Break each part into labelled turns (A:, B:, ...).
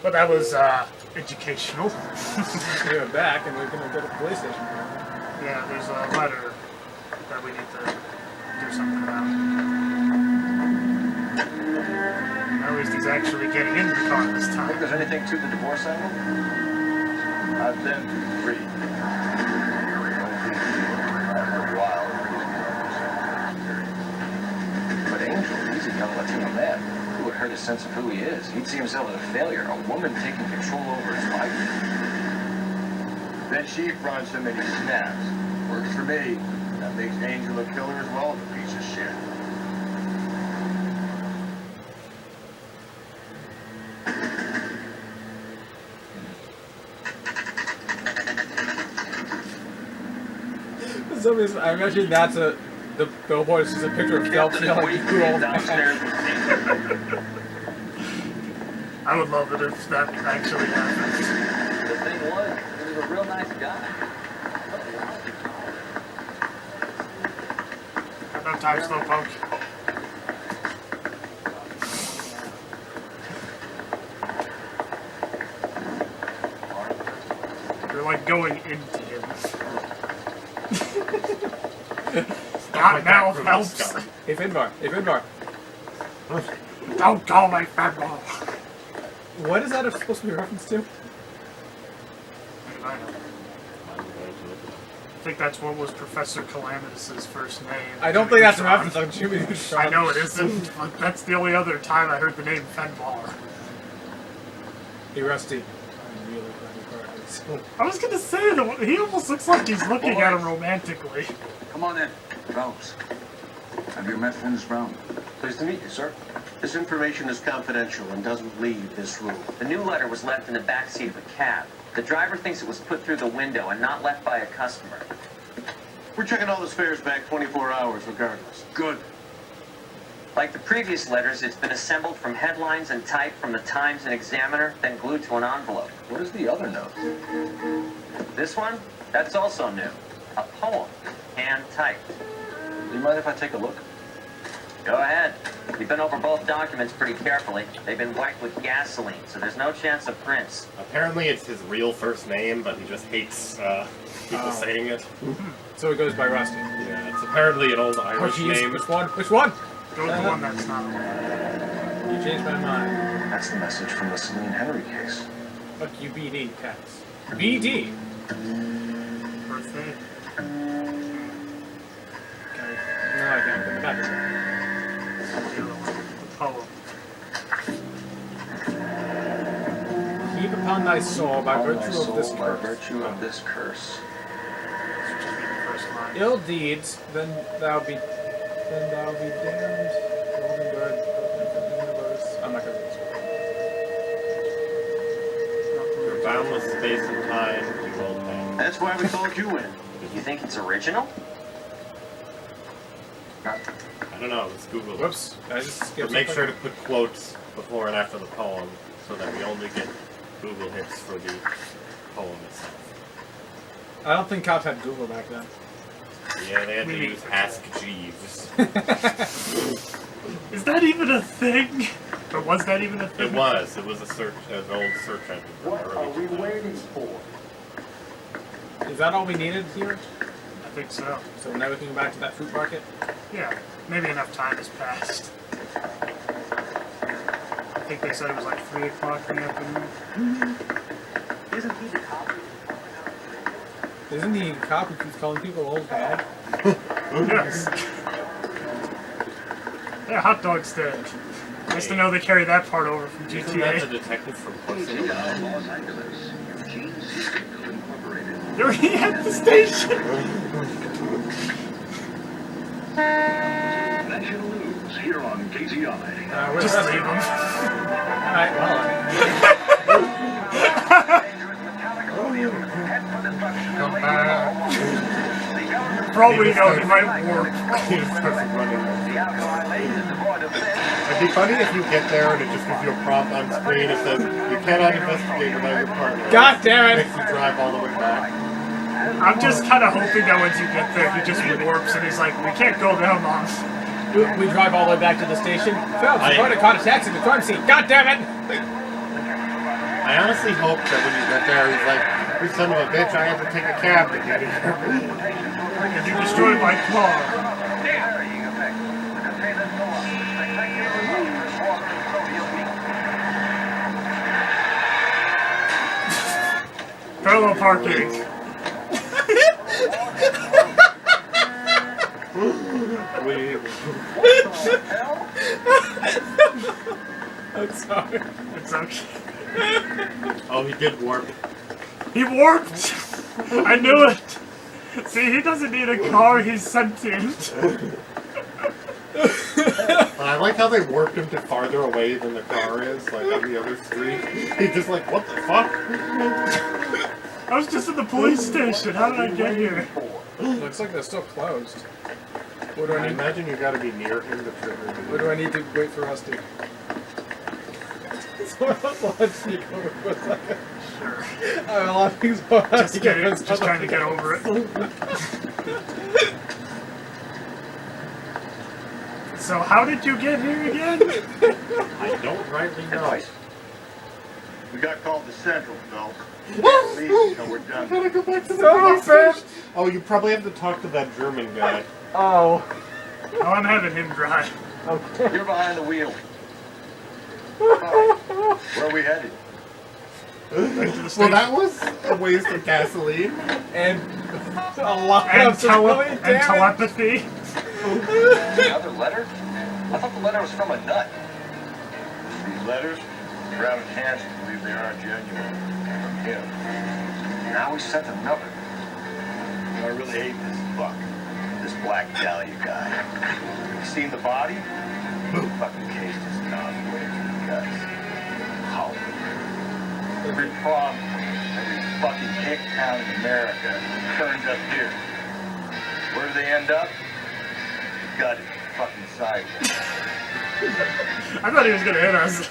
A: But that was educational.
B: We're back, and we're going to go to the police station.
A: Yeah, there's a letter that we need to do something about. At least he's actually getting into the car this time.
C: Think there's anything to the divorce angle? I've been free. But Angel, he's a young Latino man who would hurt his sense of who he is. He'd see himself as a failure, a woman taking control over his life. Then she fronts him and he snaps. Works for me. That makes Angel a killer as well as a piece of shit.
B: For some reason, I imagine that's the billboard is just a picture of Phelps yelling, "You old man."
A: I would love it if that actually happened.
D: The thing was, he was a real nice guy.
A: Got no time, Slowpoke. You're like going into him. Stop now, Phelps.
B: Hey, Finbar. Hey, Finbar.
A: Don't call me Fedball.
B: What is that supposed to be a reference to?
A: I think that's what was Professor Calamitus's first name.
B: I don't think that's a reference on Jimmy Neutron.
A: I know it isn't, but that's the only other time I heard the name Fedball.
B: Hey, Rusty. I'm really glad you brought this.
A: I was gonna say that he almost looks like he's looking at him romantically.
C: Come on in. Rose. Have you met Finnis Brown? Pleased to meet you, sir.
E: This information is confidential and doesn't leave this room.
D: The new letter was left in the back seat of a cab. The driver thinks it was put through the window and not left by a customer.
E: We're checking all the spares back 24 hours regardless.
C: Good.
D: Like the previous letters, it's been assembled from headlines and type from the Times and Examiner, then glued to an envelope.
C: What is the other note?
D: This one? That's also new. A poem, hand-typed.
C: Do you mind if I take a look?
D: Go ahead. We've been over both documents pretty carefully. They've been wiped with gasoline, so there's no chance of prints.
F: Apparently it's his real first name, but he just hates people saying it.
B: So it goes by Rusty.
F: Yeah, it's apparently an old Irish
B: Oh, geez.
F: name.
B: Which one? Which one?
A: Go with the one that's not one.
B: You changed my mind.
C: That's the message from the Celine Henry case.
B: Fuck you, BD, cats. BD!
A: Birthday. Okay.
B: No, I can't put it back.
A: The other one. The poem.
B: Keep upon thy soul by
C: Upon thy
B: virtue
C: soul,
B: of this
C: by
B: curse.
C: virtue of this curse.
A: Should just be the first line.
B: Ill deeds, then thou be damned. Golden good, universe. I'm not gonna do this.
F: Through boundless space and time, you old man.
E: That's why we called you in.
D: You think it's original?
F: I don't know, let's Google it.
B: Whoops. I just
F: But
B: skipped
F: make
B: something.
F: sure to put quotes before and after the poem, so that we only get Google hits for the poem itself.
B: I don't think cops had Google back then.
F: Yeah, they had to use Ask Jeeves.
A: Is that even a thing? Or was that even a thing?
F: It was. It was a search, an old search engine. from
C: What
F: early
C: are we
F: 2000s.
C: waiting for?
B: Is that all we needed here?
A: I think so.
B: So now we can go back to that fruit market?
A: Yeah. Maybe enough time has passed. I think they said it was like 3 o'clock in the afternoon.
D: Isn't he the cop?
B: Isn't the cop who keeps calling people old bad?
A: Yes. Yeah, hot dog's dead. Nice to know they carry that part over from
F: Isn't that the
A: GTA.
F: detective from Pussy?
C: Los Angeles, Eugene Secret Incorporated.
A: They're already at the station!
C: National news here on KZI.
B: Where's
A: Just
B: Rusty?
A: leave them.
B: Alright, well.
A: For all we know, he might warp.
F: He just starts running. It'd be funny if you get there and it just gives you a prompt on screen. It says, you cannot investigate without your partner.
B: God damn it!
F: Makes you drive all the way back.
A: I'm just kind of hoping that once you get there, he just warps and he's like, we can't go there, Mom.
B: We drive all the way back to the station. Phelps, we're going to caught a taxi at the crime scene. God damn it!
F: I honestly hope that when you get there, he's like, "You son of a bitch! I have to take a cab to get here."
A: And you destroyed my car. Parallel parking.
B: I'm sorry.
A: It's okay.
F: Oh, he did warp.
A: He warped! I knew it! See, he doesn't need a car, he's sentient.
F: I like how they warped him to farther away than the car is, like on the other street. He's just like, what the fuck?
A: I was just at the police station, how did I get here?
B: Looks like they're still closed. What do
F: I
B: I need?
F: imagine you gotta be near him to trigger the...
B: What do I need to wait for Rusty? Let's see for a second.
A: Sure.
B: I'm laughing so hard.
A: Just trying to get over it. So how did you get here again?
F: I don't rightly know.
E: We got called to Central, Phil. Leave until we're done.
F: Gotta go back to the
B: So fast.
F: Oh, you probably have to talk to that German guy.
B: Oh.
A: Oh, I'm having him drive.
B: Okay.
C: You're behind the wheel. Where are we headed?
A: Back to the
F: Well,
A: station.
F: that was a waste of gasoline.
B: And a lot
A: And,
B: of civilian damage.
A: telepathy.
C: Another letter? I thought the letter was from a nut.
E: These letters, Brown and Hanson believe they aren't genuine. From him.
C: Now we sent another.
E: I really hate this fuck. This Black Dahlia guy. You seen the body? Who fucking cased his nose way to the guts? How? Every problem, every fucking hick town in America turns up here. Where do they end up? Gutted, fucking sideways.
A: I thought he was gonna hit us.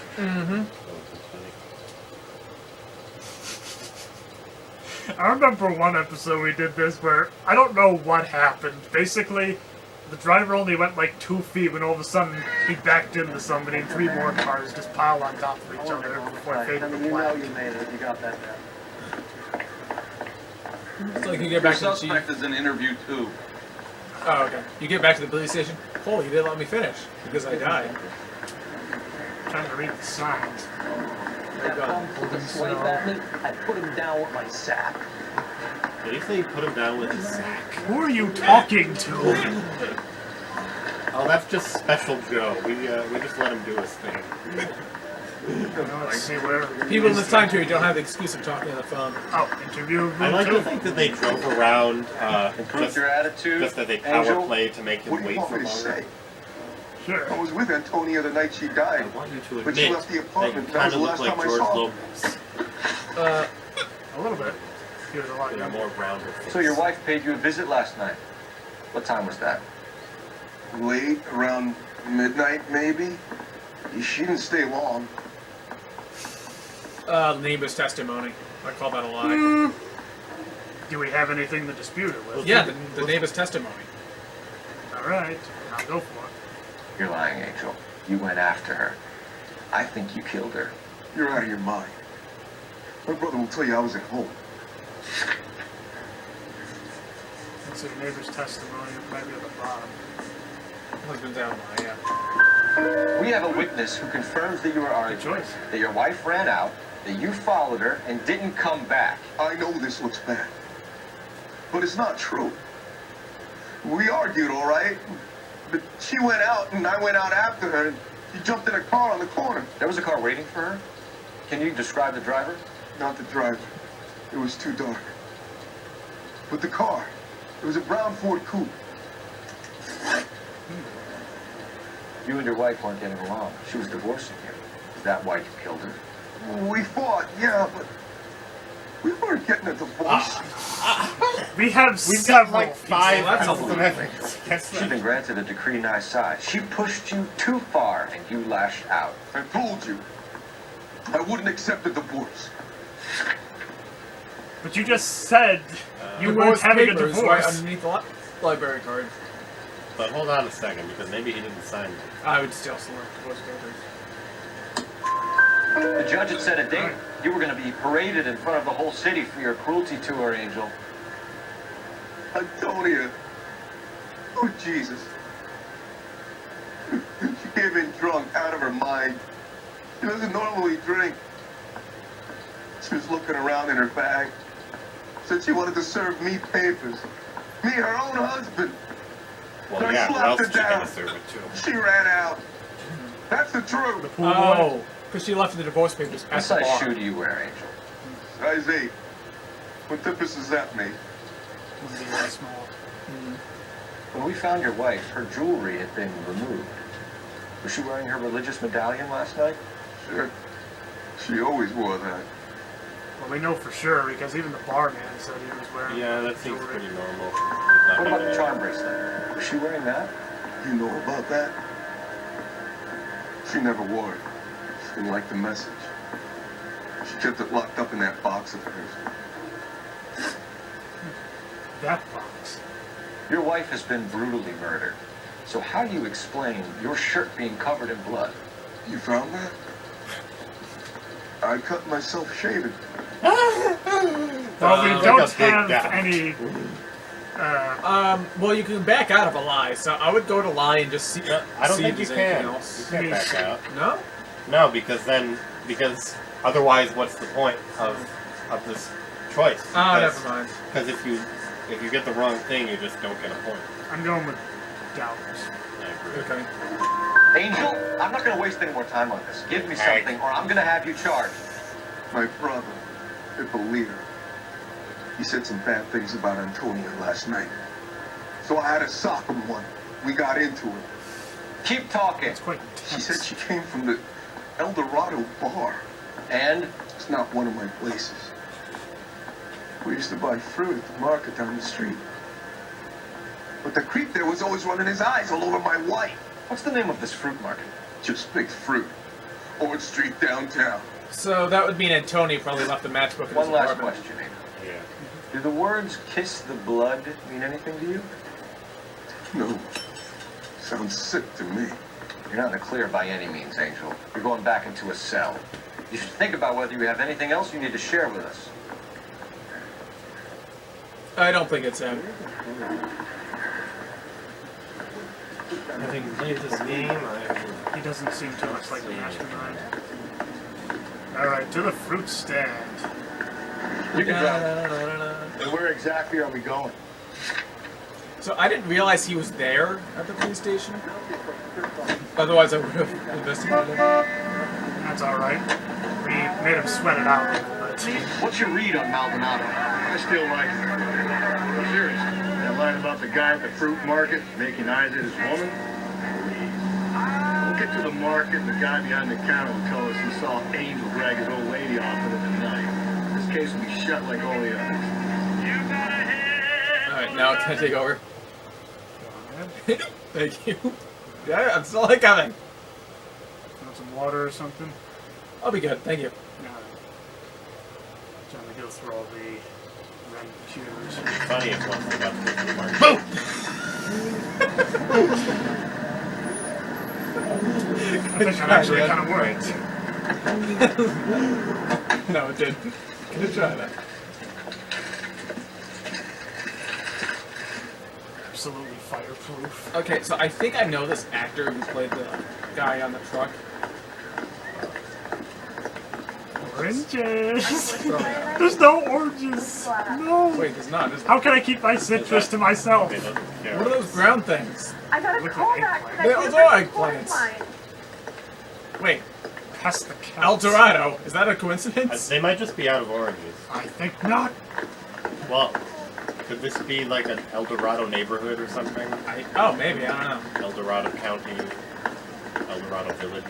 A: I remember one episode we did this where I don't know what happened. Basically, the driver only went like 2 feet when all of a sudden he backed into somebody and 3 more cars just piled on top of each other before fading to black.
D: you made it. You got that down.
B: So you can get back to the chief.
E: is an interview too.
B: Oh, okay. You get back to the police station. Oh, you didn't let me finish because I died.
A: I'm trying to read the signs.
D: That bum pulled a swipe at me. I put him down with my sack.
F: Did he say you put him down with his sack?
A: Who are you talking to?
F: Oh, that's just Special Joe. We just let him do his thing.
A: Let's see where.
B: People in this time period don't have the excuse of talking on the phone.
A: Oh, interview room
F: I like
A: 2.
F: to think that they drove around
C: Improve your attitude.
F: just as a power
C: Angel.
F: play to make him
G: What do
F: wait
G: you want
F: for
G: me to
F: longer.
G: say?
A: Sure.
G: I was with Antonia the night she
F: I
G: died.
F: want you to
G: But she
F: admit
G: left the
F: that you
G: apartment. That
F: kind
G: was
F: of
G: the
F: look
G: last
F: like
G: time I
F: George
G: saw her.
F: Lopez.
A: A little bit. He was a lot
F: With a
A: younger.
F: more rounded face.
C: So your wife paid you a visit last night. What time was that?
G: Late, around midnight maybe. She didn't stay long.
B: Neighbor's testimony. I call that a lie.
A: Do we have anything to dispute it with?
B: Yeah, the neighbor's testimony.
A: Alright, I'll go for it.
C: You're lying, Angel. You went after her. I think you killed her.
G: You're out of your mind. My brother will tell you I was at home.
A: Let's see, neighbor's testimony. It might be at the bottom.
B: Husband's alibi, yeah.
C: We have a witness who confirms that you were
A: Good
C: arguing,
A: choice.
C: that your wife ran out, that you followed her and didn't come back.
G: I know this looks bad. But it's not true. We argued, all right? But she went out and I went out after her and she jumped in a car on the corner.
C: There was a car waiting for her. Can you describe the driver?
G: Not the driver. It was too dark. But the car. It was a brown Ford Coupe.
C: You and your wife weren't getting along. She was divorcing you. Is that why you killed her?
G: We fought, yeah, but we weren't getting a divorce.
A: We have
F: We've
A: several.
F: got like 5
B: That's a
F: pieces of evidence. Guess
C: She's been granted a decree nisi. She pushed you too far and you lashed out.
G: I told you. I wouldn't accept a divorce.
A: But you just said you weren't
B: Divorce
A: having a
B: papers right
A: divorce.
B: underneath the library card.
F: But hold on a second, because maybe he didn't sign it.
B: I would still select divorce papers.
D: The judge had set a date. You were going to be paraded in front of the whole city for your cruelty to her, Angel.
G: Antonia. Oh, Jesus. She came in drunk, out of her mind. She doesn't normally drink. She was looking around in her bag. Said she wanted to serve me papers. Me, her own husband.
F: Well,
G: I
F: yeah, what
G: slapped
F: else
G: her
F: is she gonna
G: down.
F: serve it to?
G: She ran out. That's the truth.
B: Oh, because she left the divorce papers
D: What
B: at the
D: size
B: bar.
D: shoe do you wear, Angel?
G: Size 8. What difference does that make?
A: Would be really small.
D: When we found your wife, her jewelry had been removed. Was she wearing her religious medallion last night?
G: Sure. She always wore that.
A: Well, we know for sure because even the barman said he was wearing.
F: Yeah, that seems
A: jewelry.
F: pretty normal.
D: What about the charm bracelet? Was she wearing that?
G: You know about that? She never wore it. She didn't like the message. She kept it locked up in that box of hers.
A: That box.
D: Your wife has been brutally murdered. So how do you explain your shirt being covered in blood?
G: You found that? I cut myself shaving.
A: Well, we
B: Like
A: don't
F: a big
A: have
F: gap.
A: any.
B: Well, you can back out of a lie, so I would go to lie and just see.
F: I don't
B: see
F: think
B: if
F: you
B: there's anything
F: can. You
B: else.
F: can't back out.
B: No?
F: No, because otherwise, what's the point of this choice?
B: Oh, never mind.
F: Because if you get the wrong thing, you just don't get a point.
A: I'm going with doubt.
F: I agree.
B: Okay.
D: Angel, I'm not going to waste any more time on this. Give me
F: Hey.
D: something or I'm going to have you charged.
G: My brother, Hippolyta, he said some bad things about Antonia last night. So I had to sock him one. We got into it.
D: Keep talking.
A: It's quite
G: She
A: intense.
G: said she came from the El Dorado bar.
D: And
G: It's not one of my places. We used to buy fruit at the market down the street. But the creep there was always running his eyes all over my wife.
D: what's the name of this fruit market?
G: Just picked fruit. Orchard Street downtown.
B: So that would mean Antonio probably left the matchbook in his
D: One last
B: apartment.
D: question, Angel.
F: Yeah.
D: Do the words kiss the blood mean anything to you?
G: No. Sounds sick to me.
D: You're not in the clear by any means, Angel. You're going back into a cell. You should think about whether you have anything else you need to share with us.
B: I don't think it's him.
F: Having played this game,
A: He doesn't seem too much like the mastermind. Alright, to the fruit stand.
E: You can drive. And where exactly are we going?
B: So I didn't realize he was there at the police station. Otherwise, I would have investigated him.
A: That's alright. We made him sweat it out. But
E: What's your read on Maldonado? I still like him. No, seriously. That line about the guy at the fruit market making eyes at his woman? We'll get to the market and the guy behind the counter will tell us he saw Angel drag his old lady off with a knife. This case will be shut like all the others.
B: Alright, now can I take over?
A: go ahead.
B: Thank you. Yeah, I'm still like coming.
A: Want some water or something?
B: I'll be good, thank you.
A: No. Trying to go through all the red cues.
F: funny if once they got to the market.
A: I think that actually kind of worked.
B: No, it didn't. Good try that.
A: Absolutely fireproof.
B: Okay, so I think I know this actor who played the guy on the truck.
A: Oranges! There's no oranges! No!
B: Wait, there's not. There's
A: How can I keep my citrus to myself?
F: They don't care.
B: What are those brown things?
H: I got a
A: Look at
H: call
A: eggplant.
H: back.
B: They also are eggplants. Wait,
A: Past the
B: El
A: cows.
B: Dorado. Is that a coincidence?
F: They might just be out of oranges.
A: I think not.
F: Well, could this be like an El Dorado neighborhood or something?
B: Oh, maybe. I don't know.
F: El Dorado County, El Dorado Village.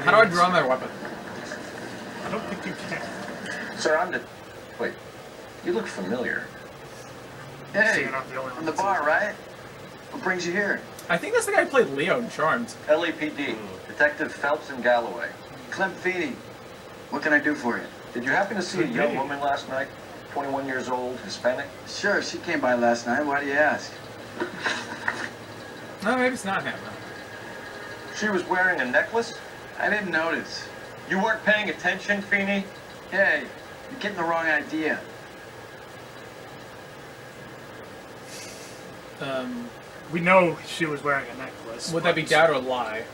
B: How do I draw my weapon?
A: I don't think you can.
D: Sir, I'm the... Wait. You look familiar.
A: So
C: Hey,
A: you're not the only one
C: from the
A: that's
C: bar, right? What brings you here?
B: I think that's the guy who played Leo in Charmed.
D: LAPD. Detective Phelps and Galloway.
C: Clem Feeney. What can I do for you?
D: Did you happen to see a young woman last night? 21 years old, Hispanic?
C: Sure, she came by last night. Why do you ask?
B: No, maybe it's not him.
D: She was wearing a necklace?
C: I didn't notice.
D: You weren't paying attention, Feeney?
C: Hey, you're getting the wrong idea.
A: We know she was wearing a necklace.
B: Would that be
A: but
B: doubt or lie?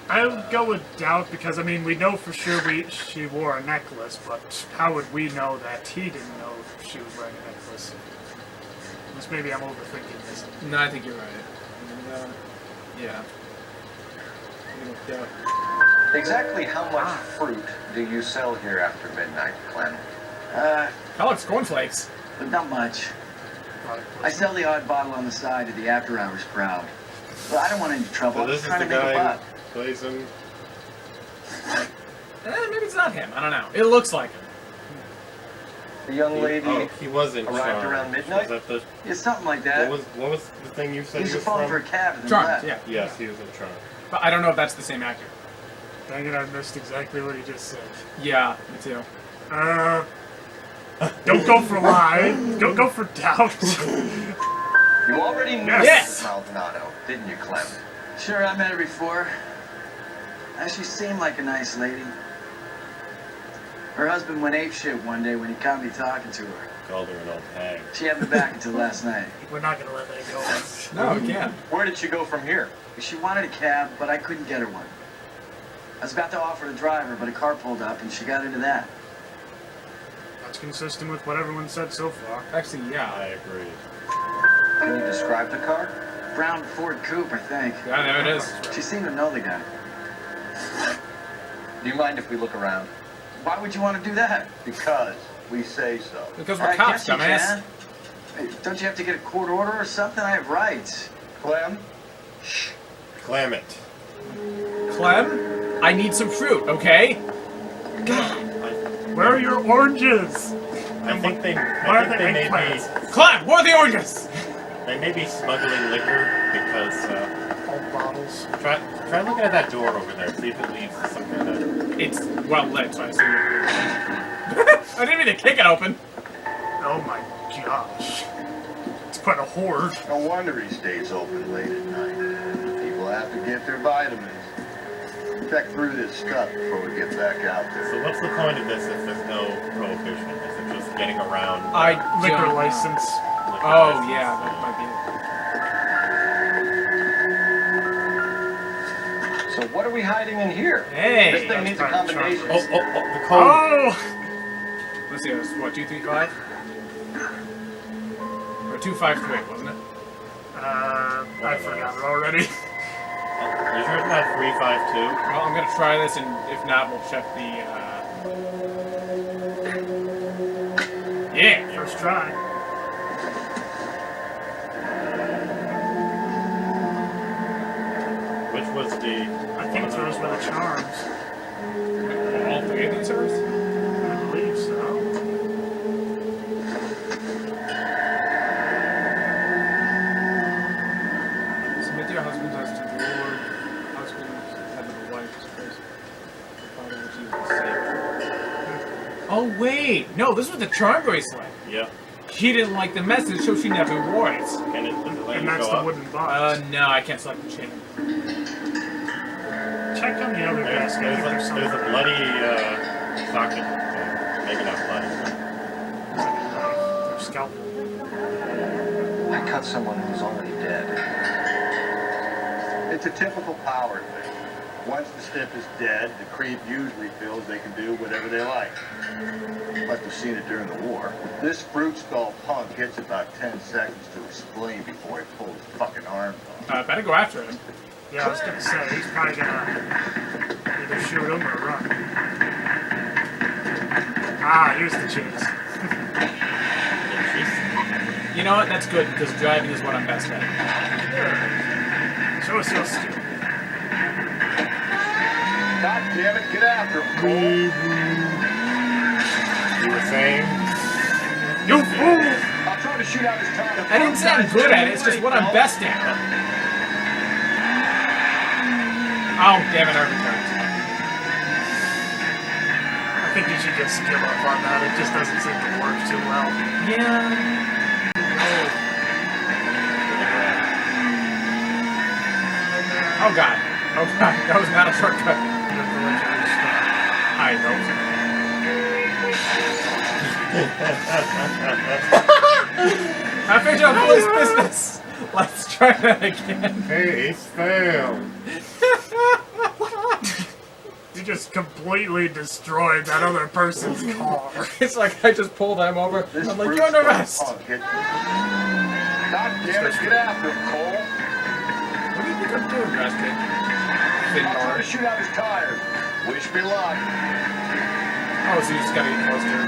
A: I would go with doubt because, I mean, we know for sure she wore a necklace, but how would we know that he didn't know she was wearing a necklace? Unless maybe I'm overthinking this.
B: No, I think you're right. Yeah. I'm gonna doubt.
C: Exactly how much fruit do you sell here after midnight, Clem?
B: I like cornflakes.
C: But not much. I sell the odd bottle on the side to the after-hours crowd. But I don't want any trouble.
F: So
C: I'm
F: this
C: just
F: is
C: trying
F: the
C: to make a
F: guy
C: buck.
F: who plays him.
B: Maybe it's not him. I don't know. It looks like him.
C: The young lady
F: Oh, he was in
C: arrived
F: Charmed.
C: around midnight?
F: Was that the,
C: Yeah, something like that.
F: what was the thing you said
C: He
F: he
C: used to
F: was
C: phone
F: from?
C: for a cab and then
B: Charmed,
C: left.
B: yeah.
F: Yes, he was in Charmed.
B: But I don't know if that's the same actor.
A: Dang it, I missed exactly what he just said.
B: Yeah, me too.
A: Don't go for lie. Don't go for doubt.
C: You already knew
B: Yes.
C: Maldonado, didn't you, Clem? Sure, I met her before. She seemed like a nice lady. Her husband went apeshit one day when he caught me talking to her.
F: Called her an old hag.
C: She had me back until last night.
A: We're not gonna let that go.
B: No, we can't.
C: Where did she go from here? She wanted a cab, but I couldn't get her one. I was about to offer a driver, but a car pulled up and she got into that.
A: That's consistent with what everyone said so far.
B: Actually,
F: I
B: yeah.
F: agree.
C: Can you describe the car? Brown Ford Coupe, I think.
B: Yeah, there it is.
C: She seemed to know the guy.
D: Do you mind if we look around?
C: Why would you want to do that?
E: Because we say so.
B: Because we're cops,
C: guess you
B: dumbass.
C: can. Hey, don't you have to get a court order or something? I have rights.
E: Clem?
F: Clam it.
B: Clem, I need some fruit, okay?
A: Where are your oranges?
F: I think they,
A: Why are
F: I think
A: they
F: they may
A: eggplants?
B: Clem, where are the oranges?
F: they may be smuggling liquor because
A: Old bottles.
F: try looking at that door over there. See if it leads to some kind of.
B: It's well lit, so I assume I didn't mean to kick it open.
A: Oh my gosh. It's quite a horde.
E: No wonder he stays open late at night. People have to get their vitamins. Check through this stuff before we get back out there.
F: So what's the point of this if there's no prohibition? Is it just getting around?
A: Liquor
B: don't know.
A: license.
F: liquor
B: Oh
F: license?
B: yeah, that might be
C: So what are we hiding in here?
B: it. Hey.
C: This thing needs a
A: That's kind of
C: combination.
F: The code.
A: Oh!
B: Let's see, it was what, 235? Or 253, wasn't it?
A: I forgot it already.
F: You sure it's not 352?
B: Well, I'm gonna try this, and if not, we'll check the. Yeah.
A: First try.
F: Which was the?
A: I think those were the charms.
B: All three of these are.
A: I believe so.
B: Submit your husband's as to the Lord. Husband, head of the wife, suppose. Father, which he will save. Oh wait, no, this was the charm bracelet.
F: Yeah.
B: She didn't like the message, so she never wore it.
F: Does it let
A: And
F: you
A: that's
F: go
A: the
F: up?
A: wooden box.
B: No, I can't select the chain.
A: Check on the other desk. I think there's
F: There's
A: something.
F: a bloody socket. Maybe not bloody.
A: Their scalpel.
C: I cut someone who's already dead.
E: It's a typical power thing. Once the stiff is dead, the creep usually feels they can do whatever they like. Must have seen it during the war. This fruit skull punk gets about 10 seconds to explain before he pulls his fucking arms off.
B: Better go after him.
A: Yeah, I was gonna say, he's probably gonna either shoot him or run. Ah, here's the chase.
B: You know what? That's good, because driving is what I'm best at.
A: Show us your skill.
E: God damn it, get after him, Cole.
F: You were saying?
A: You fool!
E: I'll try to shoot out his tongue.
B: I didn't say I'm good at it, it's just what I'm best at. Oh, damn it, I returned.
A: I think you should just give up on that. It just doesn't seem to work too well.
B: Yeah. Oh god. Oh god, that was not a shortcut.
A: You have to let you restart.
B: I hope so. I figured out all this business. Let's try that again.
F: Hey, fail.
A: You just completely destroyed that other person's car.
B: It's like I just pulled them over.
E: This
B: I'm like,
E: brute's
B: you're under
E: gonna
B: arrest.
E: punk it. God damn it, get after him, Cole.
B: What do you think I'm doing, Rusty?
E: I'm trying to shoot out his tires. Wish me luck.
B: Oh, so you just gotta get close to her.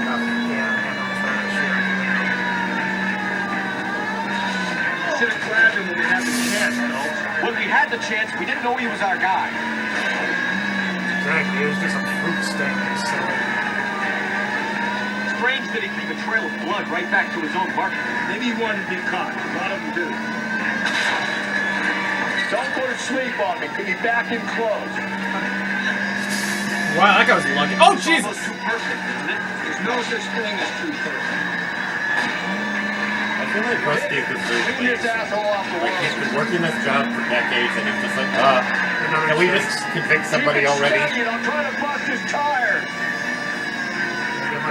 E: Should have grabbed him when we had the chance, though.
D: When we had the chance, we didn't know he was our guy.
A: Exactly, it was just a fruit stand. So.
D: Strange that he could leave a trail of blood right back to his own market.
E: Maybe he wanted to be caught. A lot of them do. Don't go to sleep on me. Could be back in close.
B: Wow, that guy was lucky. Oh,
D: It's
B: Jesus!
D: almost too perfect, isn't it?
E: There's no such thing as too perfect.
F: I feel like Rusty is just
E: Clean
F: really
E: this asshole off the
F: like he's
E: road.
F: been working this job for decades and he's just like, can we just convict somebody
E: Keep it
F: already?
E: steady, I'm trying to bust his tires.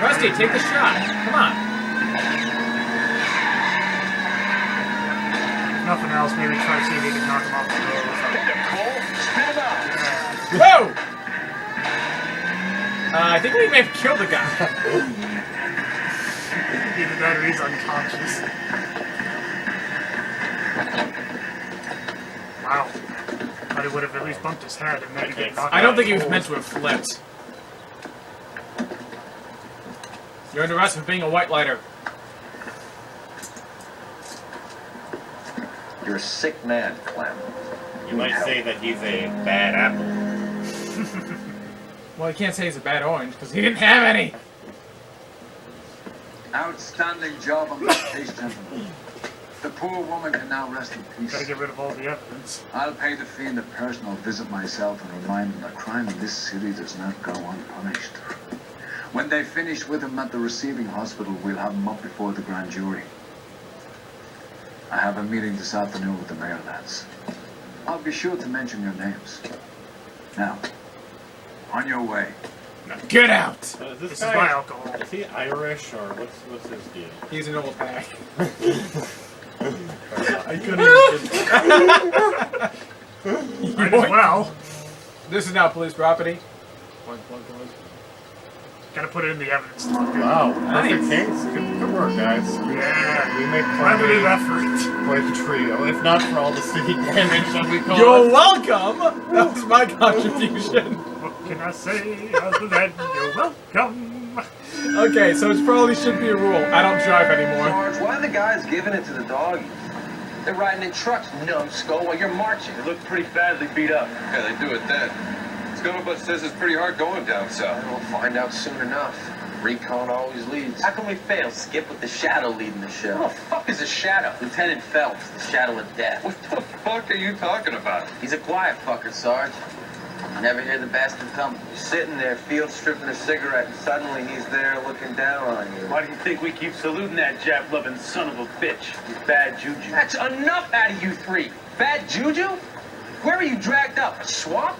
B: Rusty, take the shot. Come on.
A: If nothing else, maybe try to see if he can knock him off the road or something.
E: Hit him, Cole. Spit him out.
B: Whoa! I think we may have killed the guy.
A: Either that or he's unconscious. Wow. But he would have at least bumped his head and maybe get knocked
B: I don't
A: out
B: think he was
A: cold.
B: meant to have flipped. You're under arrest for being a white lighter.
C: You're a sick man, Clem.
F: You might say that he's a bad apple.
B: Well, you can't say he's a bad orange because he didn't have any.
C: Outstanding job on this case, gentlemen. The poor woman can now rest in
A: Gotta
C: peace.
A: get rid of all the evidence.
C: I'll pay the fee in the person. I'll visit myself and remind them that crime in this city does not go unpunished. When they finish with him at the receiving hospital, we'll have him up before the grand jury. I have a meeting this afternoon with the mayor, lads. I'll be sure to mention your names. Now, on your way.
B: Get out!
F: So is
A: This
F: this
A: is my
F: guy,
A: alcohol.
F: is he Irish or what's his deal?
B: He's an old hack.
F: I couldn't
A: Might as well.
B: This is now police property.
A: Gotta put it in the evidence log.
F: Wow, perfect
B: Nice.
F: case. Good work, guys.
A: Yeah.
F: We make
A: Collaborative effort.
F: quite a trio, if not for all the city damage that we caused.
B: You're welcome! That was my contribution.
A: What can I say other than you're welcome?
B: Okay, so it probably should be a rule. I don't drive anymore.
D: George, why are the guys giving it to the doggies? They're riding in trucks, numbskull, while you're marching.
E: They look pretty badly beat up. Yeah, they do it then. Scuttlebutt says it's pretty hard going down south.
C: We'll find out soon enough. Recon always leads.
D: How can we fail, Skip, with the Shadow leading the show? Who the fuck is a Shadow? Lieutenant Phelps, the Shadow of Death.
E: What the fuck are you talking about?
D: He's a quiet fucker, Sarge. You never hear the bastard come. You're sitting there, field stripping a cigarette, and suddenly he's there looking down on you.
E: Why do you think we keep saluting that Jap-loving son of a bitch? He's bad juju.
D: That's enough out of you three. Bad juju? Where are you dragged up? A swamp?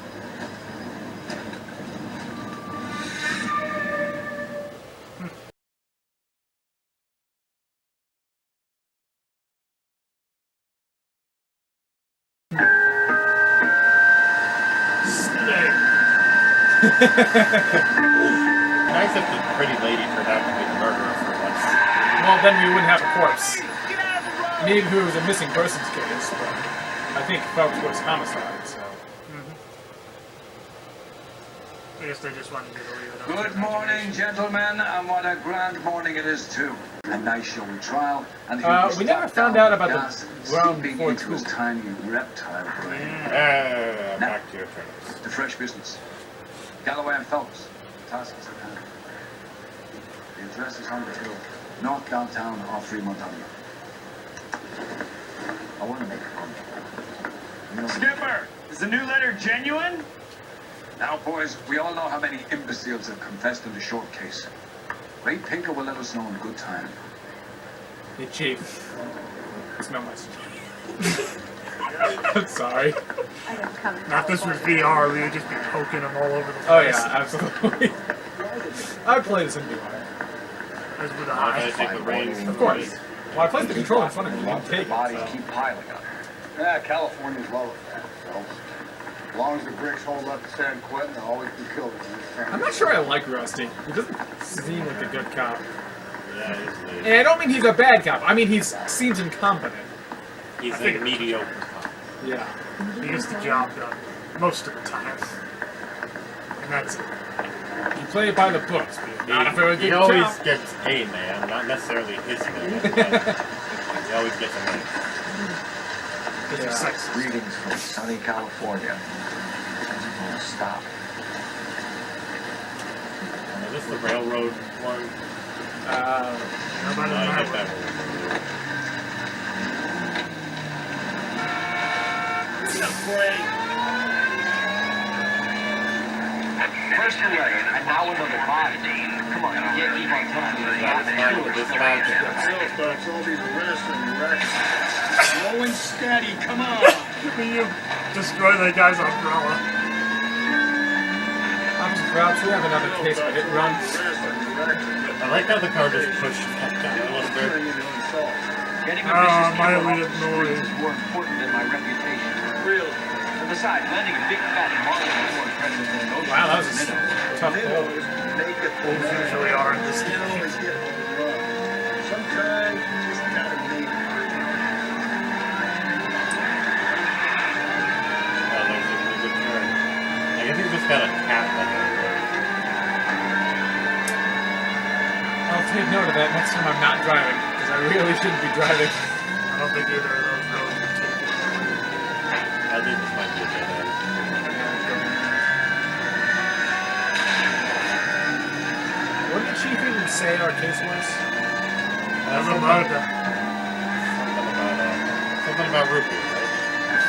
A: Snake.
F: Nice if the pretty lady turned out to be the murderer for once.
B: Well, then we wouldn't have a corpse. Maybe if it was a missing persons case, but I think Phelps was homicide, so.
A: I guess they just wanted me to leave it up to
C: Good morning, gentlemen, and what a grand morning it is too. A nice showy trial, and he'll be
B: We never
C: strapped
B: found
C: down
B: out about
C: with
B: the
C: gas and
B: ground
C: seeping
B: before
C: into his
B: school.
C: tiny reptile brain.
F: Back to your turns.
C: The fresh business. Galloway and Phelps. Task is at hand. The address is on the hill, north downtown off Fremont Avenue. I want to make a comment. You know,
E: Skipper, is the new letter genuine?
C: now, boys, we all know how many imbeciles have confessed in the short case. Ray Pinker will let us know in good time.
B: Hey, Chief. Smell my I'm sorry.
H: I don't come in
A: Now, if this was
H: California.
A: VR, we would just be poking them all over the place.
B: Oh, yeah, absolutely.
H: I would play this in VR.
A: As with a
F: I
A: high.
F: take the reins.
H: Of course. Well, I played the control in front of me. You can take
E: Bodies
H: it.
E: keep piling up. Yeah, California's low with that, so. As long as the bricks hold up to San Quentin, they'll always be killed.
H: I'm not sure I like Rusty. He doesn't seem like a good cop.
F: Yeah, he's
H: And I don't mean he's a bad cop. I mean he seems incompetent.
F: a mediocre cop.
H: Yeah.
A: He gets the job done most of the time. And that's it.
H: You play it by the books, but you're not a very
F: He
H: good
F: always
H: cop.
F: gets a man, not necessarily his man. But he always gets a man.
A: Because he's sexist.
E: Greetings from sunny California. Doesn't want to stop.
F: Is this the railroad one?
A: Nobody
F: No, I
A: knows.
F: get that one.
E: First and leg, and now another body. Come on, you can't keep on telling me
F: That's fine with this match.
E: all these arrests and wrecks. Slow and steady, come on.
A: You destroy that guy's umbrella.
H: Officer Crouch, we have another case for hit and run.
F: I like how the car just pushed that down a little bit.
E: Getting a
A: Ah,
E: vicious
A: my
E: kill
A: little
E: off the streets
A: noise.
E: is more important than my reputation. Really? And besides, landing a big fat marlin is more impressive than an ocean.
H: Wow, that was a tough hole.
A: Wolves usually are in this game.
E: Sometimes you just gotta make it.
F: Oh, there's a really good turn. I guess he's just got to tap the handbrake.
H: I'll take note of that next time I'm not driving, because I really shouldn't be driving.
A: I don't think either of those really would take it.
F: I think this might be a dead end.
H: What did the chief even say our case was?
A: Never mind.
F: Something about root beer, right?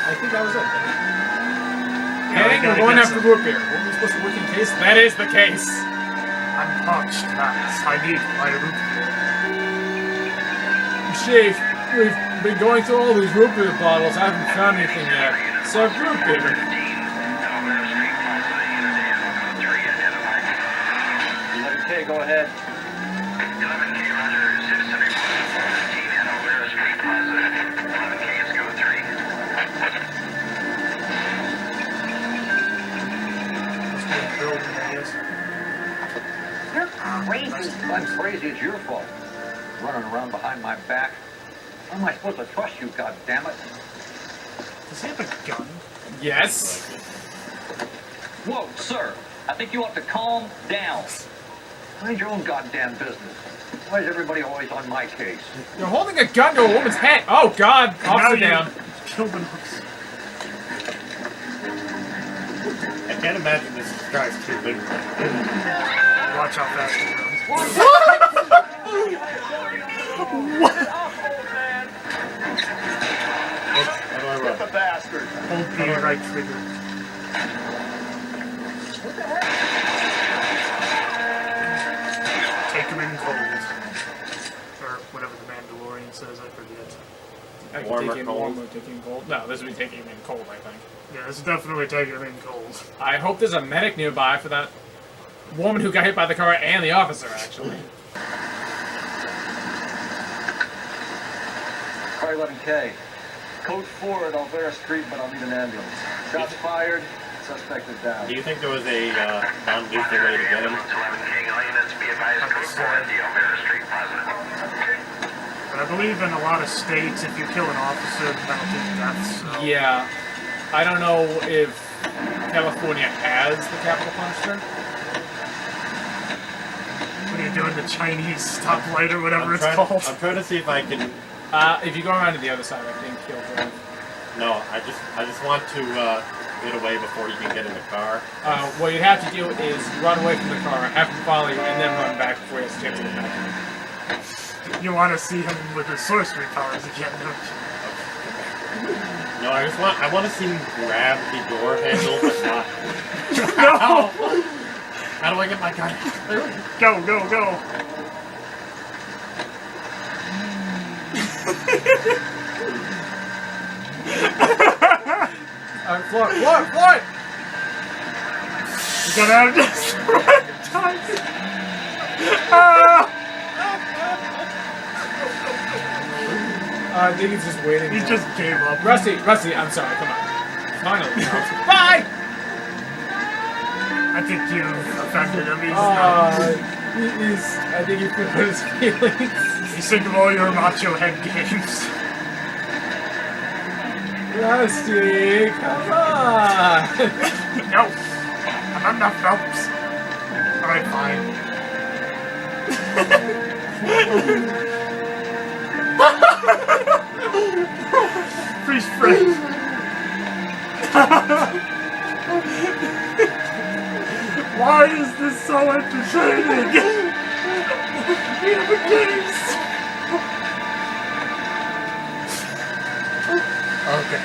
H: I think that was it.
A: Yeah,
H: Hey,
A: we
H: we're
A: gotta
H: going
A: get
H: after
A: some-
H: root beer. What were we supposed to work in case? That is the case.
A: I'm punched. That's I need my root beer.
H: Chief, we've been going through all these root beer bottles. I haven't found anything yet. Except root beer.
E: 11K, go ahead.
I: 11K, Roger. Citizen report 415 at Olvera Street Plaza. 11K is go 3.
A: Must be a building, I guess.
E: You're crazy. I'm crazy. It's your fault. Running around behind my back. How am I supposed to trust you, goddammit?
A: Does he have a gun?
H: Yes.
E: Whoa, sir. I think you ought to calm down. Mind your own goddamn business. Why is everybody always on my case?
H: You're holding a gun to a woman's head. Oh, God.
A: Now
H: Officer
A: you
H: down.
A: killed him.
F: I can't imagine this guy's too big.
A: Watch how fast he runs.
F: How do I run?
E: The bastard.
A: Hold the right trigger. Take him in cold. Or whatever the Mandalorian says, I forget.
H: I can
F: Warmer,
H: take him
F: cold.
H: warm or take him cold. No, this would be taking him in cold, I think.
A: Yeah, it's definitely taking him in cold.
H: I hope there's a medic nearby for that woman who got hit by the car and the officer, actually.
E: Car 11K. Code 4 at Olvera Street, but I'll need an ambulance. Shots fired. Suspect is down.
F: Do you think there was a non-lethal way to get him?
I: 11K, all units be advised code 4 at the Olvera Street Plaza.
A: But I believe in a lot of states, if you kill an officer, the penalty is death. So.
H: Yeah. I don't know if California has the capital punishment.
A: What are you doing? The Chinese stoplight or whatever
F: I'm
A: it's
F: trying,
A: called?
F: I'm trying to see if I can.
H: If you go around to the other side, I think he'll drive.
F: No, I just want to get away before you can get in the car.
H: What you have to do is run away from the car, have him follow you, and then run back before he has a chance to get back.
A: You want to see him with his sorcery powers again, don't you?
F: No, I want to see him grab the door handle, but not.
A: No!
F: How do I get my gun?
A: Go, go, go!
H: Floor!
A: You gotta have just the right time.
H: I think he's just waiting.
A: He just gave up.
H: Rusty, I'm sorry, come on. Finally. Bye!
A: I think you offended him.
H: I think he put hurt his feelings.
A: He's sick of all your macho head games.
H: Rusty, come on!
A: No. I'm not Phelps. Alright, fine. Freeze frame. Why is this so entertaining? Video games. Okay.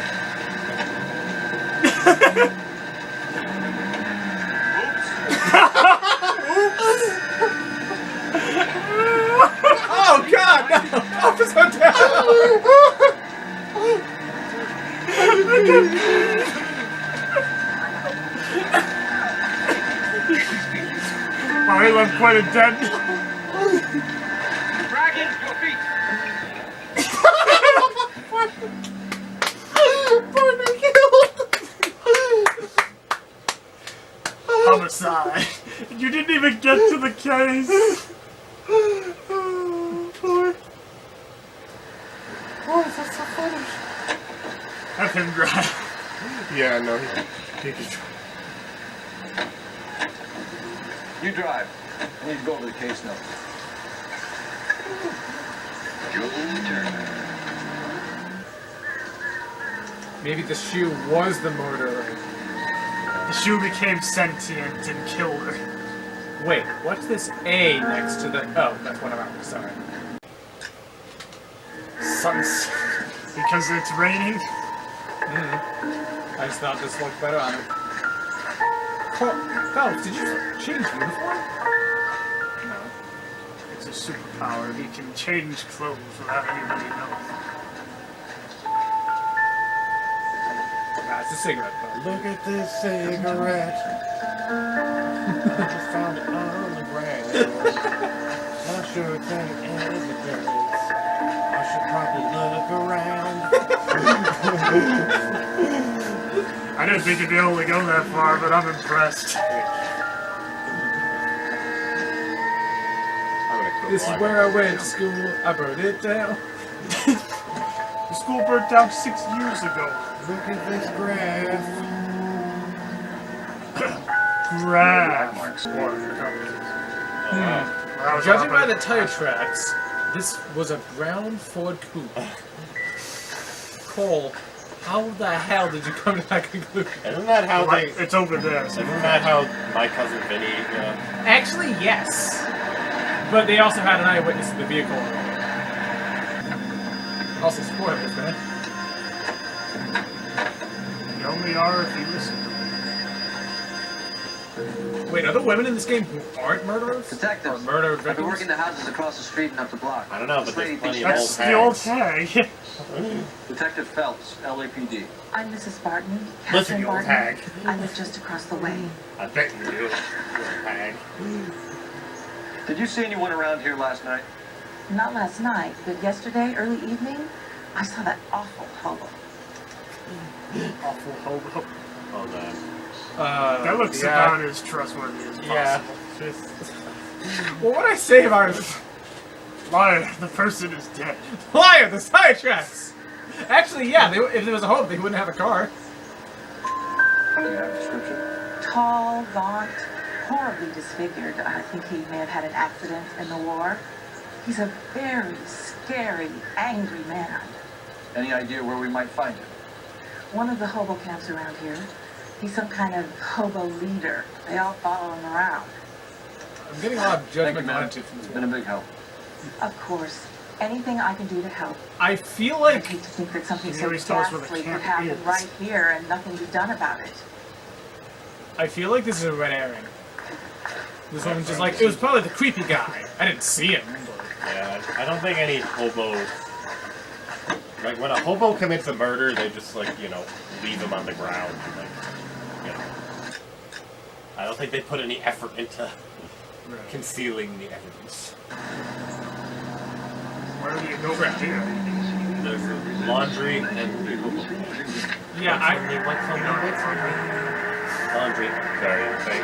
H: Oh God, no! Officer down!
A: I love quite a dent.
I: Dragon, your feet.
A: Homicide. You didn't even get to the case. Oh, boy. Oh, that's so funny. Have him drive.
F: Yeah, no, he could.
C: You drive. I need to go over the case now.
I: Your turn.
H: Maybe the shoe was the murderer.
A: The shoe became sentient and killed her.
H: Wait, what's this A next to the... Oh, that's one of ours, sorry.
A: Suns. Because it's raining.
H: I just thought this looked better on him. Phelps, did you change uniform?
A: No. It's a superpower. He can change clothes without anybody knowing.
H: It's a cigarette though.
F: Look at this cigarette. I just found it on the ground. Not sure it's any evidence. I should probably look around.
A: I didn't think you'd be able to go that far, but I'm impressed.
H: This is where I went to school. I burned it down.
A: The school burnt down 6 years ago.
F: Look at this graph.
A: Graph.
H: Judging by the tire tracks, this was a brown Ford Coupe. Cole, how the hell did you come to that conclusion?
F: Isn't that how they...
A: It's over there. So
F: Isn't that how my cousin Vinny...
H: Actually, yes. But they also had an eyewitness to the vehicle. Also spoilers, man.
A: You only are if you listen to me.
H: Wait, are there women in this game who aren't murderers?
D: Detectives.
H: Or murder
D: I've been
H: victims?
D: working the houses across the street and up the block.
F: I don't know, but
D: This lady
F: there's plenty
D: thinks
F: of
A: That's the old
F: tags.
A: tag.
D: Detective Phelps, LAPD.
J: I'm Mrs. Barton.
F: Listen, you old
J: Barton.
F: hag.
J: I live just across the way.
F: I bet you do. You old hag.
C: Did you see anyone around here last night?
J: Not last night, but yesterday, early evening, I saw that awful hobo.
A: Awful hobo.
F: Oh, man.
A: That looks about as trustworthy as possible.
H: Yeah. Well, what'd I say about it?
A: Liar, the person is dead.
H: Liar, the tire tracks! Actually, yeah, if there was a hope, they wouldn't have a car.
C: Do you have a description?
J: Tall, gaunt, horribly disfigured. I think he may have had an accident in the war. He's a very scary, angry man.
C: Any idea where we might find him?
J: One of the hobo camps around here. He's some kind of hobo leader. They all follow him around.
H: I'm getting a lot of
C: Thank you,
H: judgment
C: ma'am.
H: attitude from this
C: It's been a
H: one.
C: big help.
J: Of course, anything I can do to help.
H: I feel
J: I
H: like...
J: hate to think that something
A: Can you
J: so
A: at least tell us where the
J: ghastly
A: camp
J: could happen
A: is?
J: right here and nothing be done about it.
H: I feel like this is a red herring. This one's just like, it was probably the creepy guy. I didn't see him. But...
F: Yeah, I don't think any hobo... Like, when a hobo commits a murder, they just, like, you know, leave him on the ground. Like, you know. I don't think they put any effort into concealing the evidence.
A: Where do you go from here?
F: There's the laundry and
H: Yeah,
F: wait for me. Laundry. Sorry, okay.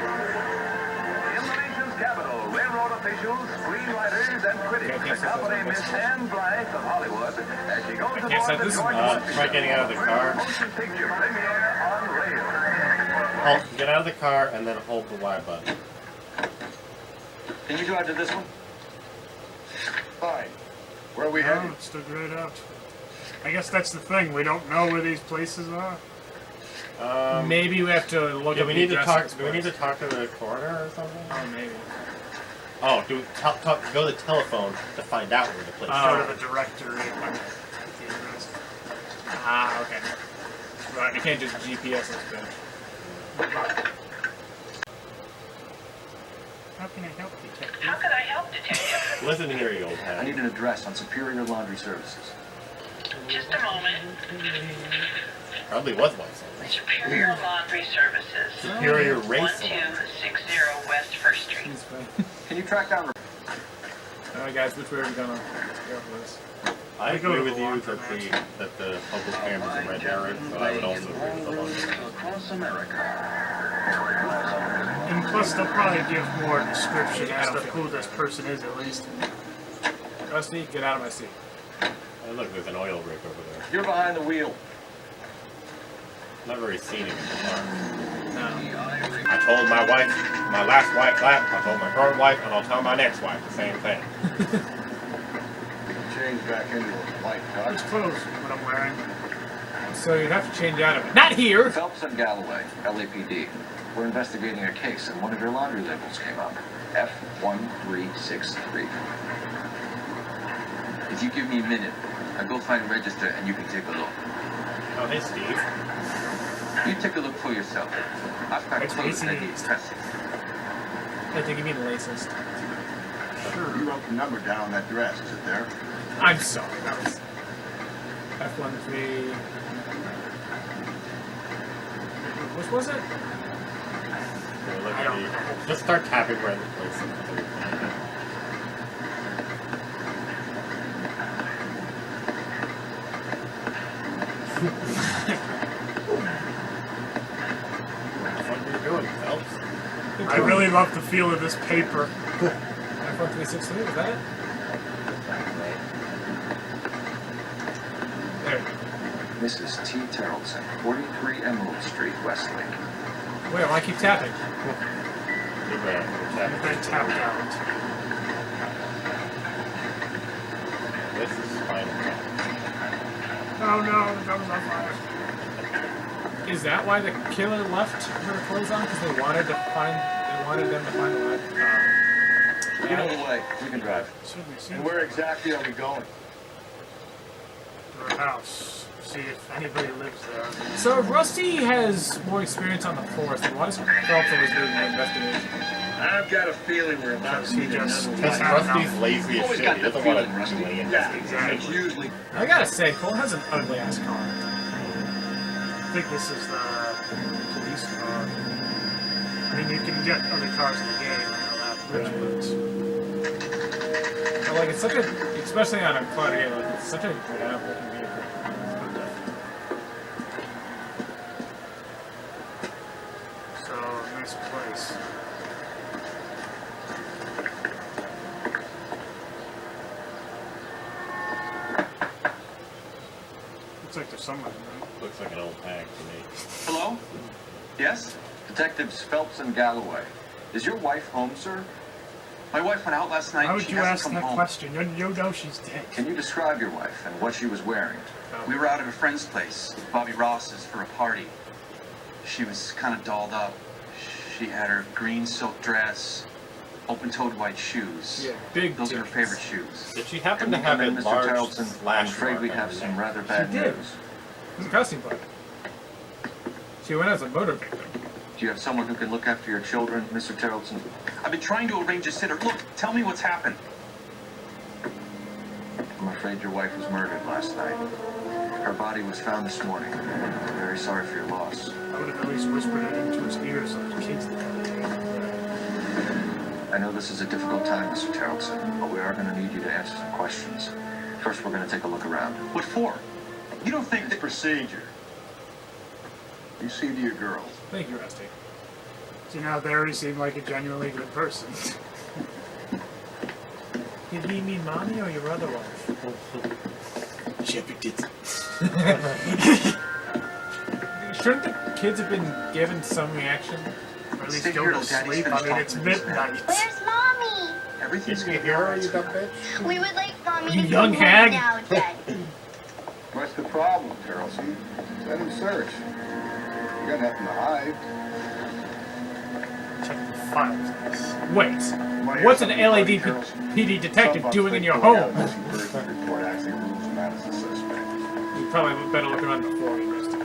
E: In the nation's capital, railroad officials, screenwriters, and critics accompany Miss Anne Blythe of Hollywood as she goes
H: can't set
E: aboard the
H: this
E: George
H: one.
F: Try getting out of the car.
E: motion picture premiere on rail.
F: Get out of the car and then hold the Y button.
D: Can you drive to this one?
E: Fine. Where are we
A: Oh,
E: headed?
A: it's stood right out. I guess that's the thing. We don't know where these places are.
H: maybe we have to look
F: Do
H: at
F: we
H: the
F: need to
H: address
F: talk?
H: of
F: Do we need to
H: this
F: talk to the coroner or something?
H: place. Oh, maybe.
F: Oh, go to the telephone to find out where the place
H: Oh.
A: Go to the directory and look at the address.
H: Ah, okay. Right, we can't just GPS this bitch.
A: How can I help you, Detective?
I: How can I help, Detective?
F: Listen here, you old
C: I
F: hat.
C: need an address on Superior Laundry Services.
I: Just a moment.
F: Probably was one something.
I: Superior Laundry Services.
F: Superior Race.
I: 1260 West 1st Street.
H: He's fine.
C: Can you track down?
H: Alright, guys, which way are we gonna go for this?
F: I
A: We go
F: agree
A: to
F: with
A: the
F: you
A: laundry
F: that the public cam is a red herring, but I would also agree with the laundry.
E: Across America.
A: And plus, they'll probably give more description
H: Yeah, I
A: as
H: don't
A: to
H: feel
A: who
H: like
A: this person is, at least.
H: Rusty, get out of my seat.
F: Hey, look, there's an oil rig over there.
D: You're behind the wheel.
F: Not very scenic in the car.
H: No.
F: I told my wife, my last wife that. I told my current wife, and I'll tell my next wife the same thing.
E: Change back into a white
A: Which
E: car.
A: clothes? What I'm wearing?
H: So you'd have to change out of it. Not here!
C: Phelps and Galloway, LAPD. We're investigating a case, and one of your laundry labels came up. F1363.
D: If you give me a minute, I'll go find a register and you can take a look.
F: Oh, hey, Steve.
D: You take a look for yourself. I've got
A: It's
D: clothes that
A: easy.
D: need pressing.
H: I think you mean racist.
E: Sure. You wrote the number down on that dress. Is it there?
H: I'm sorry, that was... F13... Which was it?
F: Here, look at me. Just start tapping around the place. What are you doing, Phelps?
A: I really love the feel of this paper.
H: F1363, was that it? There.
C: Mrs. T. Terrellson, 43 Emerald Street, Westlake.
H: Wait, why keep tapping?
F: You're right. You're tapping.
A: They tapped out.
F: This is Spinal Tap.
A: Oh no, the drum's on fire.
H: Is that why the killer left her clothes on? Because they wanted them to find the
D: Get out of the way. We can drive.
A: Certainly seems
E: And where exactly are we going?
A: to her house. See if anybody lives there.
H: So if Rusty has more experience on the force, then why does Phelps always lead the investigation?
E: I've got a feeling we're about
A: Because he just...
F: Because Rusty's lazy as
C: Always
F: shit.
C: got
F: He
C: the
F: doesn't want
C: feeling,
F: to
C: Rusty.
F: do any
E: Yeah,
F: investigation.
E: it's usually
H: I gotta say, Cole has an ugly ass car.
A: I think this is the police car. I mean, you can get other cars in the game, I know that much,
H: But like, it's such a, especially on a cloudy day, like, it's such a drab looking vehicle.
A: So, nice place. Looks like there's someone in there.
F: Looks like an old tank to me.
C: Hello? Yes? Detectives Phelps and Galloway. Is your wife home, sir?
D: My wife went out last night.
A: Why would
D: She
A: you
D: hasn't
A: ask
D: come
A: that
D: home.
A: question? You know she's dead.
C: Can you describe your wife and what she was wearing?
D: We were out at a friend's place, Bobby Ross's, for a party. She was kind of dolled up. She had her green silk dress, open-toed white shoes.
H: Yeah, big
D: Those are her
H: tits.
D: favorite shoes.
F: Did she happen
C: Can
F: to
C: we
F: have
C: come
F: a
C: in, Mr.
F: large
C: Terrellson? I'm
F: splash
C: afraid
F: mark
C: we
F: on
C: have
F: her
C: some
F: neck?
C: rather bad
H: did.
C: news.
H: It's a costume party. She went as a motor victim.
C: Do you have someone who can look after your children, Mr. Terrellson?
D: I've been trying to arrange a sitter. Look, tell me what's happened.
C: I'm afraid your wife was murdered last night. Her body was found this morning. I'm very sorry for your loss.
A: I would have at least whispered it into his ear so the kids did.
C: I know this is a difficult time, Mr. Terrellson, but we are going to need you to answer some questions. First, we're gonna take a look around.
D: What for? You don't think
E: It's
D: that...
E: procedure. You see to your girls.
H: Thank you, Rusty.
A: See, now there he seemed like a genuinely good person.
H: Did he mean mommy or your other wife?
B: Shepherd did.
H: Shouldn't the kids have been given some reaction?
A: Or at least
D: Stay
A: go
D: here
A: to
D: till Daddy's
A: sleep. I
D: finished
A: mean, it's
D: talking to these men.
A: midnight.
K: Where's Mommy?
D: Everything's
F: You
D: gonna be
F: hear her,
D: alright,
F: you dumb
D: sweetheart.
F: bitch?
K: We would like Mommy
H: You
K: to
H: young
K: come home
H: hag.
K: now, Daddy.
E: What's the problem, Carolson? Let him search. You got nothing to hide.
A: Check the files.
H: Wait,
E: Wanna hear
H: what's an
E: something funny,
H: LADPD
E: Carolson?
H: detective
E: Some
H: doing in your
E: bucks think
H: home?
E: the missing person report actually rules him out as a suspect.
H: You probably better look around before we investigate.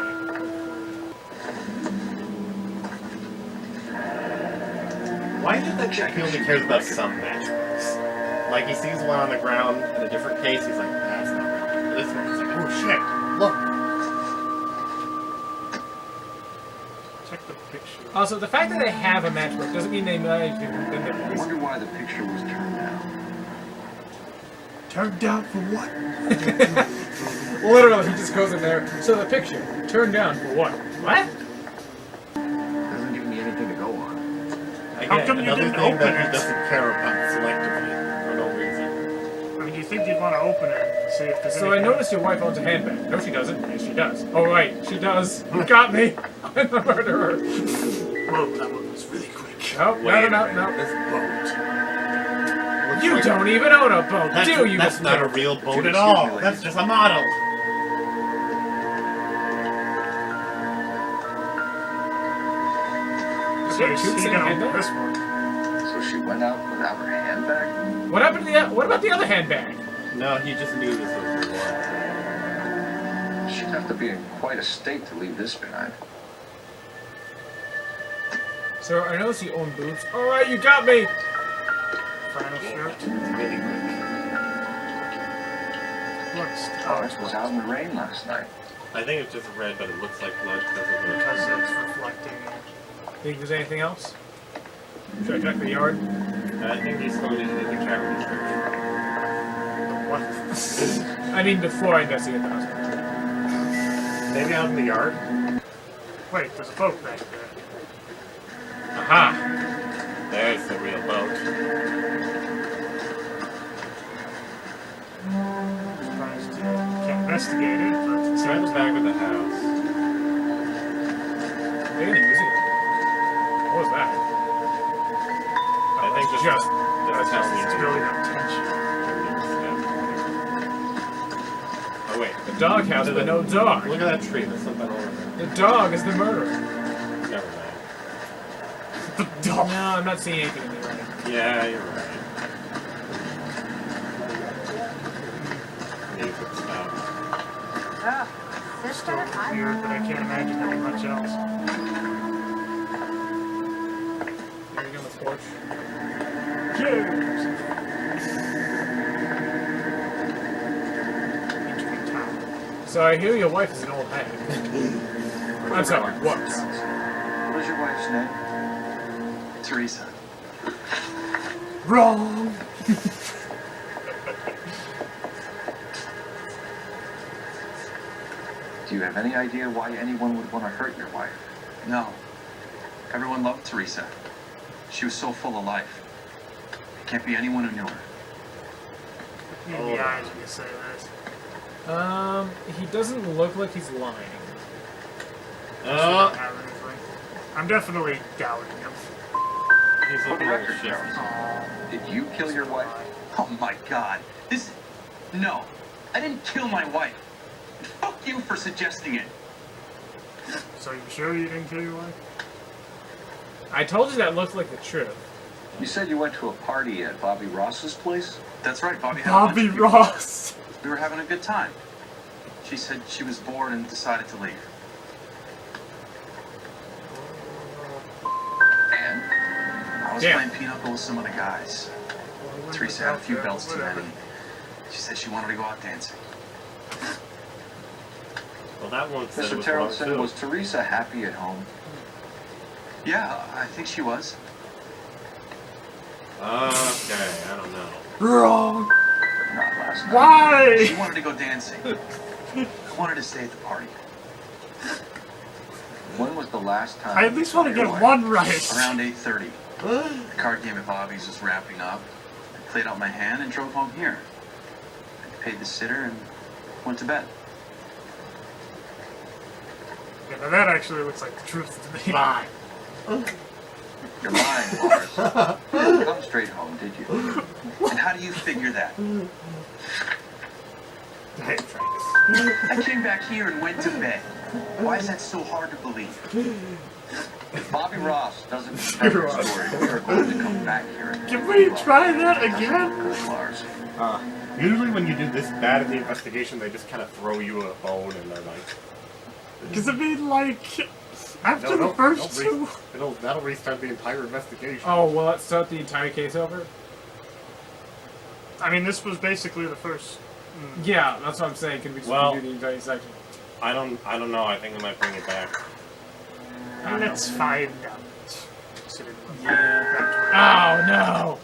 F: Why is it that he only cares about some matchbooks? Like, he sees one on the ground in a different case, he's like, that's not right. This one, he's like, oh shit, look.
A: Check the picture.
H: Also, the fact that they have a matchbook doesn't mean they might have been
C: I
H: there.
C: wonder why the picture was turned down.
A: Turned down for what?
H: Literally, he just goes in there. So the picture, turned down for what? What?
C: Doesn't give me anything to go on.
A: How
F: Again,
A: come you
F: another
A: didn't
F: thing
A: open
F: that he
A: it?
F: doesn't care about selectively for no reason.
A: I mean, you think you'd want to open it and see if there's
H: So I
A: anything?
H: noticed your wife owns a handbag. No, she doesn't. Yes, she does. Oh, right, she does. You got me. I'm the murderer.
B: Whoa, that one was really quick.
H: Oh,
F: Wait a
H: no.
B: This boat.
H: You don't even own a boat,
F: That's,
H: do you?
F: that's
H: Mr.
F: not a
H: Dick?
F: real boat
C: Excuse
F: at
C: me,
F: all.
C: ladies.
F: That's just a model.
A: So
H: Two
A: he's
H: same
A: gonna
H: handbag?
A: open this one.
C: So she went out without her handbag?
H: What happened to the? What about the other handbag?
F: No, he just knew this was the one.
C: She'd have to be in quite a state to leave this behind.
H: So I noticed you own boobs. All right, you got me.
A: Final shirt.
F: It's really quick.
A: Looks.
C: Ours was out in the rain last night.
F: I think it's just red, but it looks like blood because of the...
A: Because it's reflecting.
H: Think there's anything else? Should I check the yard?
F: I think he's going to do the cavity
A: What?
F: search.
H: I mean, before I investigate the hospital.
F: Maybe out in the yard?
A: Wait, there's a boat back there.
F: Aha! There's the real boat.
A: Surprised you can't investigate it, but it
F: Try the
A: seems
F: back of the house.
H: They didn't use it. What was that?
F: I think
H: that's
F: just
A: it's
F: telling
A: building up tension.
F: Oh wait,
H: The doghouse, but no dog.
F: look at that tree. There's something over there.
H: The dog is the murderer.
F: Never mind.
A: The dog.
H: No, I'm not seeing anything in the writing.
F: Yeah, you're right. Music stop.
K: Sister,
A: Weird, but I can't imagine very much else.
H: Here we go, Miss Porch.
A: Cheers! Between time.
H: So I hear your wife is an old hag. I'm sorry, what?
C: What is your wife's name?
D: Teresa.
A: Wrong!
C: Do you have any idea why anyone would want to hurt your wife?
D: No. Everyone loved Teresa. She was so full of life. Can't be anyone who knew her.
A: In the eyes when you say this.
H: He doesn't look like he's lying.
A: She don't have anything. I'm definitely doubting him.
F: He's
C: For
F: looking
C: the
F: a little
C: record,
F: shifty.
C: Charles, did you kill your wife?
D: Oh my god. No. I didn't kill my wife. Fuck you for suggesting it.
A: So you sure you didn't kill your wife?
H: I told you that looked like the truth.
C: You said you went to a party at Bobby Ross's place?
D: That's right, Bobby had a
A: Bobby
D: bunch of people.
A: Ross!
D: We were having a good time. She said she was bored and decided to leave.
C: And?
D: I was
H: Yeah.
D: playing pinochle with some of the guys. Teresa had a few belts too many. She said she wanted to go out dancing.
F: Well, that one said it
C: Mr.
F: was wrong
C: Tarleton,
F: too.
C: was Teresa happy at home?
D: Yeah, I think she was.
F: Okay, I don't know.
A: Wrong!
C: Not last
A: Why?
D: She wanted to go dancing. I wanted to stay at the party.
C: When was the last time?
A: I at least want to get one right.
D: Around 8:30. The card game at Bobby's was wrapping up. I played out my hand and drove home here. I paid the sitter and went to bed.
A: Yeah, now that actually looks like the truth to me.
H: Lie.
C: You're lying, Lars. You didn't come straight home, did you?
D: And how do you figure that?
F: Hey, Travis.
D: I came back here and went to bed. Why is that so hard to believe?
C: If Bobby Ross doesn't confirm your story, we are going to come back here again.
A: Can we try that again?
C: Good, Lars.
F: Usually when you do this bad at the investigation, they just kind of throw you a bone and they're like...
A: Because I mean, like, after the first two...
F: That'll restart the entire investigation.
H: Oh, will it start the entire case over?
A: I mean, this was basically the first...
H: Yeah, that's what I'm saying. Can we just
F: Well-
H: redo the entire section?
F: I don't know. I think they might bring it back.
A: Let's find out.
H: Yeah. Oh, no!